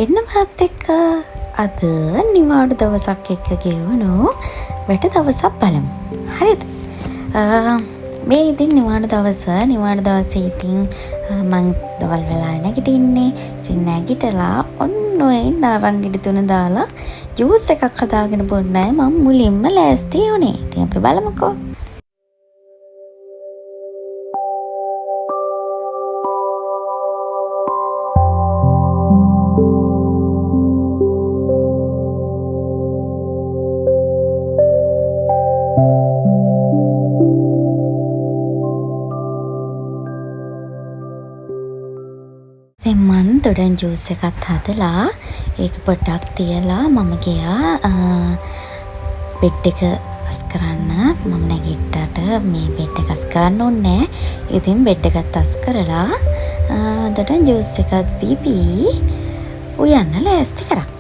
එන්න මාත් එක්ක අද නිවාඩු දවසක් එක්ක ගෙවුණු වැඩ දවසක් බලමු. හරිද? මේ ඉතින් නිවාඩු දවසේ ඉතින් මං දවල් වෙලා නැගිටින්නේ. ඉතින් නැගිටලා ඔන්න ඔය නාරංගිඩි තුන දාලා ජූස් එකක් හදාගෙන බොන්නයි මම මුලින්ම ලෑස්ති වුණේ. ඉතින් අපි බලමුකෝ. මන් දොඩන් ජූස් එකත් හදලා ඒක පොඩ්ඩක් තියලා මම ගියා බෙඩ් එක අස් කරන්න. මම නැගිට්ටට මේ බෙඩ් එක අස් කරන්න ඕනේ. ඉතින් බෙඩ් එකත් අස් කරලා දොඩන් ජූස් එකත් බීබී උයන්න ලෑස්ති කරා.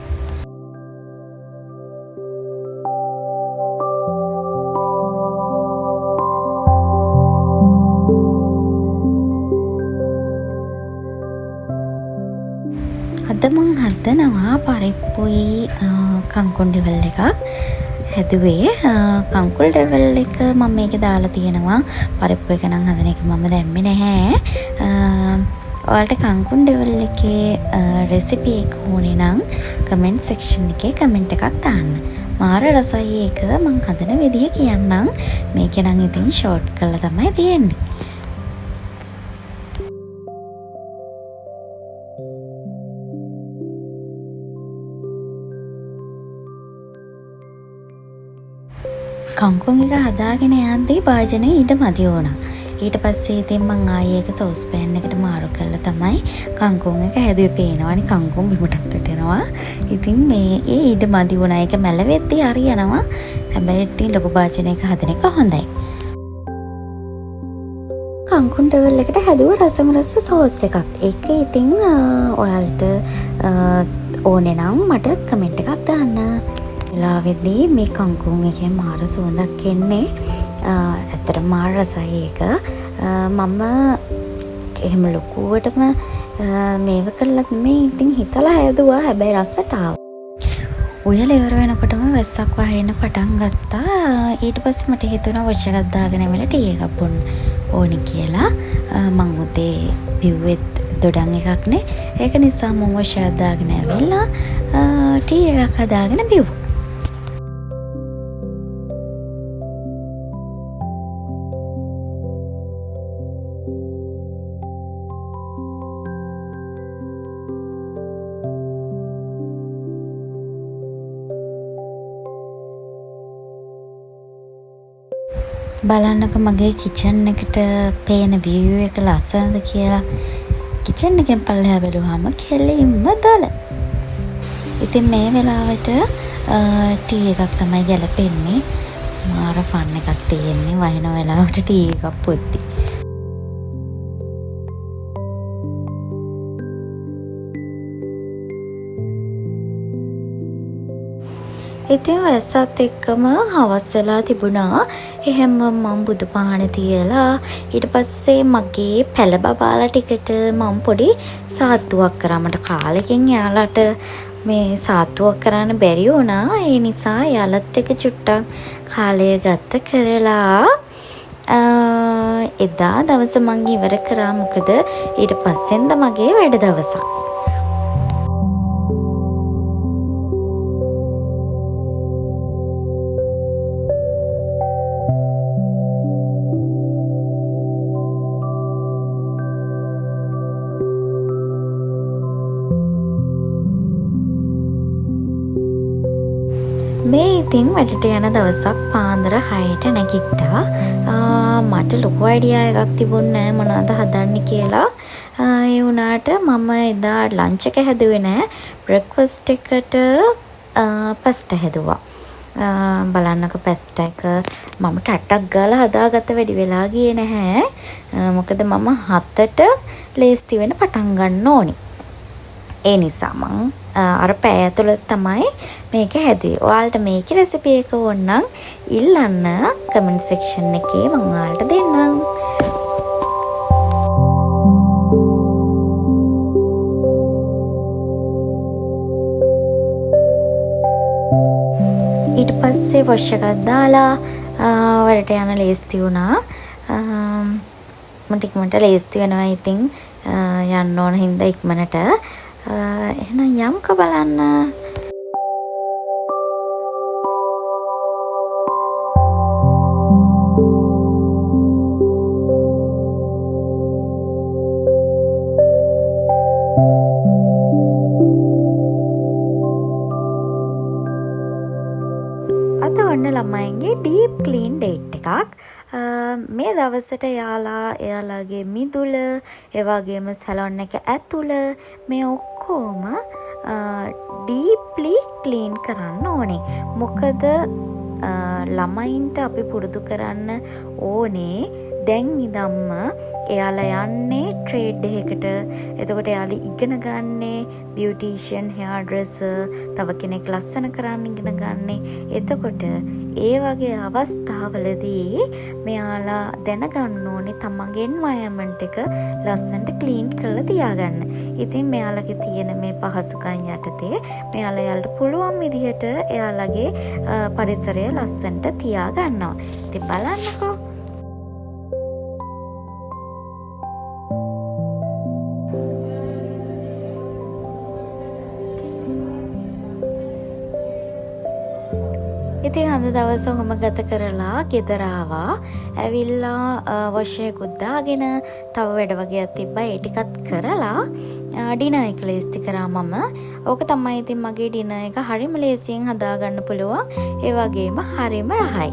අද මං හදනවා පරිප්පුයි කංකුල් ඩෙවල් එකක් හැදුවේ. කංකුල් ඩෙවල් එක මම මේකේ දාලා තියෙනවා. පරිප්පු එක නම් හදන එක මම දැම්මේ නැහැ. ඔයාලට කංකුල් ඩෙවල් එකේ රෙසිපි එක ඕනේ නම් කමෙන්ට් සෙක්ෂන් එකේ කමෙන්ට් එකක් දාන්න. මාර රසයි ඒක. මං හදන විදිය කියන්නම්. මේක නම් ඉතින් ෂෝට් කරලා තමයි තියෙන්නේ. කංකුන් එක හදාගෙන යද්දී භාජනය ඊට මදි වුණා. ඊට පස්සේ ඉතින් මං ආයේ ඒක සෝස් පෑන් එකට මාරු කරලා තමයි කංකුන් එක හැදුවේ. පේනවනේ කංකුන් බිමටත් වැටෙනවා. ඉතින් මේ ඊට මදි වුණා. ඒක මැලවෙද්දී හරියනවා. හැබැයි ඉතින් ලොකු භාජනයක හදන එක හොඳයි. කංකුන් ඩෙවල් එකට හැදුව රස සෝස් එකක්. ඒක ඉතින් ඔයාලට ඕනේ නම් මට කමෙන්ට් එකක් දාන්න. වෙලාවෙදී මේ කංකුන් එකෙන් මාර සුවඳක් එන්නේ. ඇත්තට මාර රසයි ඒක. මම එහෙම ලොකුවටම මේව කරලත් මේ ඉතින් හිතලා හැදුවා. හැබැයි රසට ආවා. උයලා ඉවර වෙනකොටම වැස්සක් වහින්න පටන් ගත්තා. ඊට පස්සේ මට හිතුණා වොච් එකක් දාගෙන එමෙල ටී එකක් බොන්න ඕනි කියලා. මං උදේ බිව්වෙත් දොඩම් එකක් නේ. ඒක නිසා මම වොච් එකක් දාගෙන ඇවිල්ලා ටී එකක් හදාගෙන බිව්වා. බලන්නක මගේ කිචන් එකට පේන view එක ලස්සනද කියලා. කිචන් එකෙන් පල්ලෙහා බැලුවාම කෙලින්ම දල. ඉතින් මේ වෙලාවට ටී එකක් තමයි ගැලපෙන්නේ. මාර ෆන් එකක් තියෙන්නේ වහින වෙලාවට ටී එකක් පොද්දි. ඉතින් වැස්සත් එක්කම හවස් වෙලා තිබුණා. එහෙම මම බුදු පහන තියලා ඊට පස්සේ මගේ පැල බබාලා ටිකට මම පොඩි සාත්තුවක් කරා. මට කාලෙකින් යාලට මේ සාත්තුවක් කරන්න බැරි වුණා. ඒ නිසා යාලත් එක චුට්ටක් කාලය ගත කරලා එදා දවස මං ඉවර කරා. මොකද ඊට පස්සෙන්ද මගේ වැඩ දවසක්. මේ ඉතින් වැඩට යන දවසක් පාන්දර 6ට නැගිට්ටා. මට ලොකු අයිඩියා එකක් තිබුණේ නැහැ මොනවද හදන්න කියලා. ඒ වුණාට මම එදා ලන්ච් එක හැදුවේ නැහැ. බ්‍රෙක්ෆාස්ට් එකට පස්ටා හැදුවා. බලන්නක පස්ටා එක මම ටට්ටක් ගාලා හදාගත්ත වැඩි වෙලා ගියේ නැහැ. මොකද මම 7ට ලේස්ති වෙන්න පටන් ගන්න ඕනි. ඒ නිසා මං අර පැය ඇතුළත තමයි මේක හැදුවේ. ඔයාලට මේකේ රෙසිපි එක ඕන නම් ඉල්ලන්න කමෙන්ට් සෙක්ෂන් එකේ මම ඔයාලට දෙන්නම්. ඊට පස්සේ වොෂ් එකක් දාලා වැඩට යන ලේස්ති වුණා. මට ඉක්මනට ලේස්ති වෙනවා ඉතින් යන්න ඕන හින්දා ඉක්මනට. එහෙනම් යමුකෝ බලන්න. අද ඔන්න ළමයින්ගේ ඩීප් ක්ලීන් ඩේට් එකක්. මේ දවසට එයාලාගේ මිදුල, ඒ වගේම සැලොන් එක ඇතුළ මේ ඔක්කොම ඩීප්ලි ක්ලීන් කරන්න ඕනේ. මොකද ළමයින්ට අපි පුරුදු කරන්න ඕනේ දැන් ඉඳන්ම එයාලා යන්නේ ට්‍රේඩ් එකකට. එතකොට එයාලා ඉගෙන ගන්නේ බියුටිෂියන්, හෙයාර් ඩ්‍රෙසර්, තව කෙනෙක් ලස්සන කරන්න ඉගෙන ගන්නේ. එතකොට ඒ වගේ අවස්ථාවලදී මෙයාලා දැනගන්න ඕනේ තමන්ගේ එන්වයරන්මන්ට් එක ලස්සනට ක්ලීන් කරලා තියාගන්න. ඉතින් මෙයාලගේ තියෙන මේ පහසුකම් යටතේ මෙයාලට පුළුවන් විදිහට එයාලගේ පරිසරය ලස්සනට තියාගන්නවා. ඉතින් බලන්නකෝ. ඉතින් අද දවස ඔහොම ගත කරලා ගෙදර ආවා. ඇවිල්ලා වොෂ් එකකුත් දාගෙන තව වැඩ වගේක් තිබ්බා. ඒ ටිකත් කරලා ඩිනර් එක ලේස්ති කරා මම. ඕක තමයි ඉතින් මගේ ඩිනර් එක හරිම ලේසියෙන් හදාගන්න පුළුවන්. ඒ වගේම හරිම රහයි.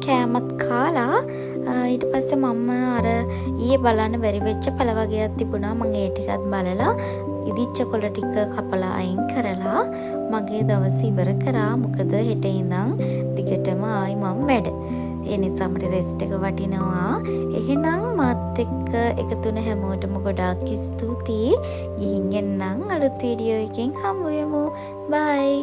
කෑමත් කාලා ඊට පස්සේ මම අර ඊයේ බලන්න බැරි වෙච්ච පළ වගේක් තිබුණා. මම ඒ ටිකත් බලලා ඉදිච්ච කොළ ටික කපලා අයින් කරලා මගේ දවස ඉවර කරා. මොකද හෙට ඉඳන් දිගටම ආයි මම වැඩ. ඒ නිසා මට රෙස්ට් එක වටිනවා. එහෙනම් මාත් එක්ක එකතු වෙන හැමෝටම ගොඩාක් ස්තුතියි. ගිහින් එන්නම් අලුත් වීඩියෝ එකකින් හමු වෙමු. බයි.